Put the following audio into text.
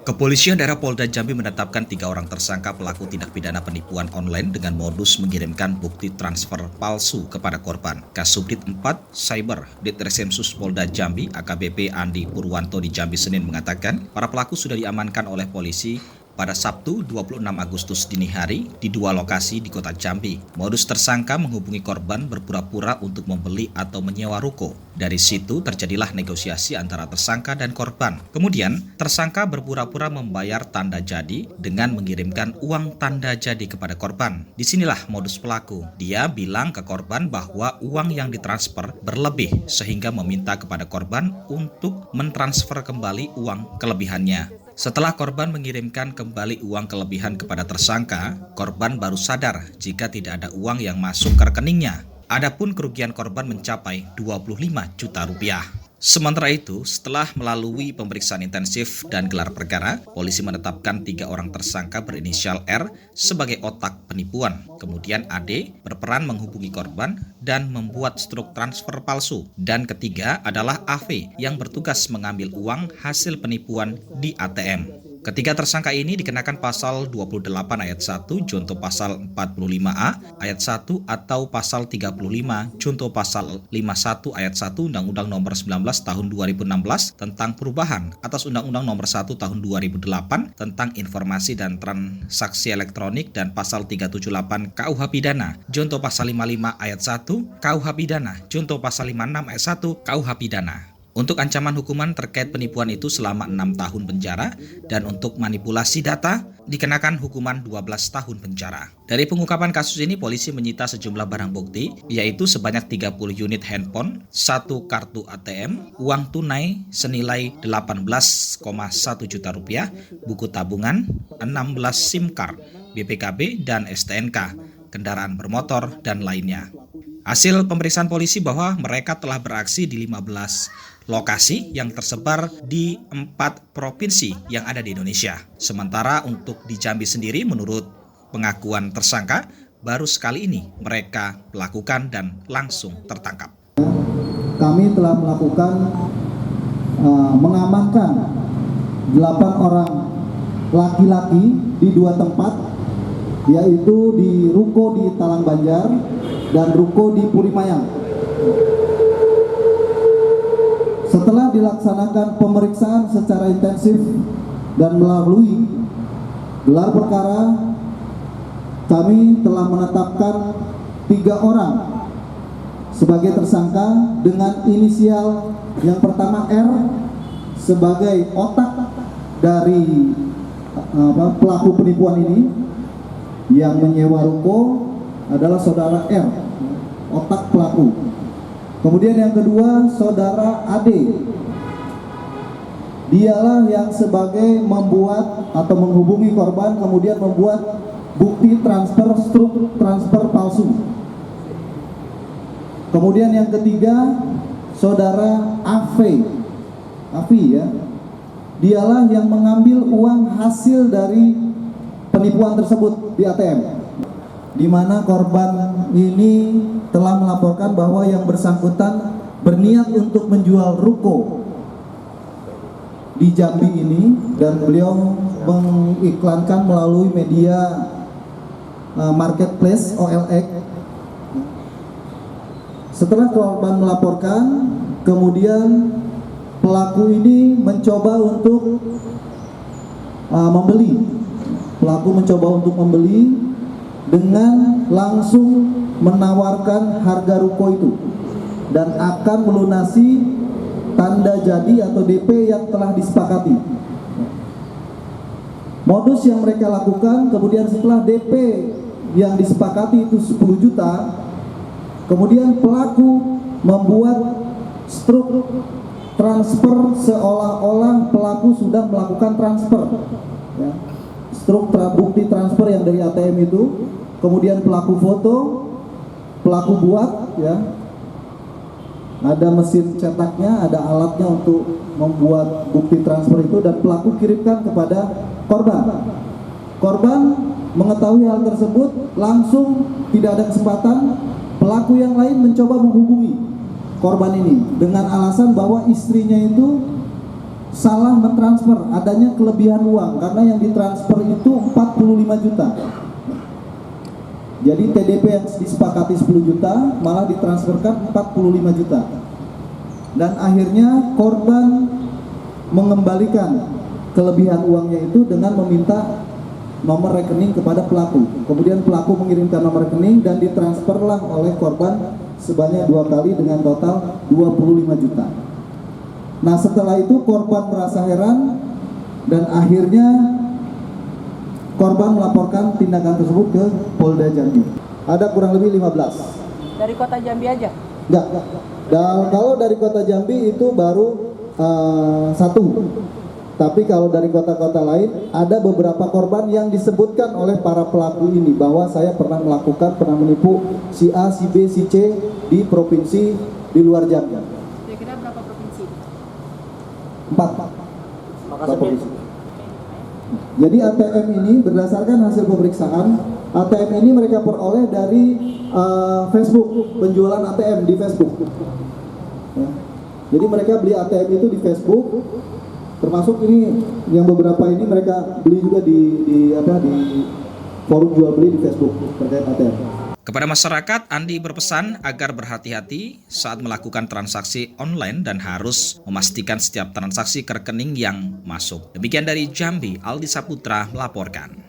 Kepolisian daerah Polda Jambi menetapkan 3 orang tersangka pelaku tindak pidana penipuan online dengan modus mengirimkan bukti transfer palsu kepada korban. Kasubdit 4 Cyber Ditreskrimsus Polda Jambi AKBP Andi Purwanto di Jambi Senin mengatakan para pelaku sudah diamankan oleh polisi pada Sabtu 26 Agustus dini hari di 2 lokasi di kota Jambi. Modus tersangka menghubungi korban berpura-pura untuk membeli atau menyewa ruko. Dari situ terjadilah negosiasi antara tersangka dan korban. Kemudian, tersangka berpura-pura membayar tanda jadi dengan mengirimkan uang tanda jadi kepada korban. Disinilah modus pelaku. Dia bilang ke korban bahwa uang yang ditransfer berlebih sehingga meminta kepada korban untuk mentransfer kembali uang kelebihannya. Setelah korban mengirimkan kembali uang kelebihan kepada tersangka, korban baru sadar jika tidak ada uang yang masuk ke rekeningnya. Adapun kerugian korban mencapai 25 juta rupiah. Sementara itu, setelah melalui pemeriksaan intensif dan gelar perkara, polisi menetapkan 3 orang tersangka berinisial R sebagai otak penipuan. Kemudian AD berperan menghubungi korban dan membuat struk transfer palsu. Dan ketiga adalah AV yang bertugas mengambil uang hasil penipuan di ATM. Ketiga tersangka ini dikenakan pasal 28 ayat 1 junto pasal 45A ayat 1 atau pasal 35 junto pasal 51 ayat 1 Undang-Undang Nomor 19 Tahun 2016 tentang perubahan atas Undang-Undang Nomor 1 Tahun 2008 tentang informasi dan transaksi elektronik dan pasal 378 KUH Pidana junto pasal 55 ayat 1 KUH Pidana junto pasal 56 ayat 1 KUH Pidana. Untuk ancaman hukuman terkait penipuan itu selama 6 tahun penjara dan untuk manipulasi data dikenakan hukuman 12 tahun penjara. Dari pengungkapan kasus ini polisi menyita sejumlah barang bukti yaitu sebanyak 30 unit handphone, 1 kartu ATM, uang tunai senilai 18,1 juta rupiah, buku tabungan, 16 SIM card, BPKB dan STNK, kendaraan bermotor dan lainnya. Hasil pemeriksaan polisi bahwa mereka telah beraksi di 15 lokasi yang tersebar di 4 provinsi yang ada di Indonesia. Sementara untuk di Jambi sendiri menurut pengakuan tersangka, baru sekali ini mereka melakukan dan langsung tertangkap. Kami telah melakukan mengamankan 8 orang laki-laki di 2 tempat, yaitu di ruko di Talang Banjar dan ruko di Purimayang. Setelah dilaksanakan pemeriksaan secara intensif dan melalui gelar perkara, kami telah menetapkan 3 orang sebagai tersangka dengan inisial yang pertama R sebagai otak dari pelaku penipuan ini. Yang menyewa ruko adalah saudara R, otak pelaku. Kemudian yang kedua, saudara Ade. Dialah yang sebagai membuat atau menghubungi korban, kemudian membuat bukti transfer, struk transfer palsu. Kemudian yang ketiga, saudara Afi ya. Dialah yang mengambil uang hasil dari penipuan tersebut di ATM. Di mana korban ini telah melaporkan bahwa yang bersangkutan berniat untuk menjual ruko di Jambi ini dan beliau mengiklankan melalui media marketplace OLX. Setelah korban melaporkan, kemudian pelaku ini mencoba untuk membeli. Pelaku mencoba untuk membeli dengan langsung menawarkan harga ruko itu dan akan melunasi tanda jadi atau DP yang telah disepakati. Modus yang mereka lakukan, kemudian setelah DP yang disepakati itu 10 juta, kemudian pelaku membuat struk transfer seolah-olah pelaku sudah melakukan transfer ya. Struk bukti transfer yang dari ATM itu, kemudian pelaku foto, pelaku buat ya, ada mesin cetaknya, ada alatnya untuk membuat bukti transfer itu, dan pelaku kirimkan kepada korban. Korban mengetahui hal tersebut, langsung tidak ada kesempatan, pelaku yang lain mencoba menghubungi korban ini dengan alasan bahwa istrinya itu salah mentransfer, adanya kelebihan uang karena yang ditransfer itu 45 juta. Jadi TDP yang disepakati 10 juta malah ditransferkan 45 juta. Dan akhirnya korban mengembalikan kelebihan uangnya itu dengan meminta nomor rekening kepada pelaku. Kemudian pelaku mengirimkan nomor rekening dan ditransferlah oleh korban sebanyak 2 kali dengan total 25 juta. Nah, setelah itu korban merasa heran dan akhirnya korban melaporkan tindakan tersebut ke Polda Jambi. Ada kurang lebih 15. Dari kota Jambi aja? Enggak. Dan kalau dari kota Jambi itu baru 1. Tapi kalau dari kota-kota lain ada beberapa korban yang disebutkan oleh para pelaku ini bahwa saya pernah menipu si A, si B, si C di provinsi di luar Jambi. Kira-kira berapa provinsi? 4 provinsi. Jadi ATM ini berdasarkan hasil pemeriksaan, ATM ini mereka peroleh dari Facebook, penjualan ATM di Facebook. Ya. Jadi mereka beli ATM itu di Facebook, termasuk ini yang beberapa ini mereka beli juga di forum jual beli di Facebook terkait ATM. Kepada masyarakat, Andi berpesan agar berhati-hati saat melakukan transaksi online dan harus memastikan setiap transaksi ke rekening yang masuk. Demikian dari Jambi, Aldi Saputra melaporkan.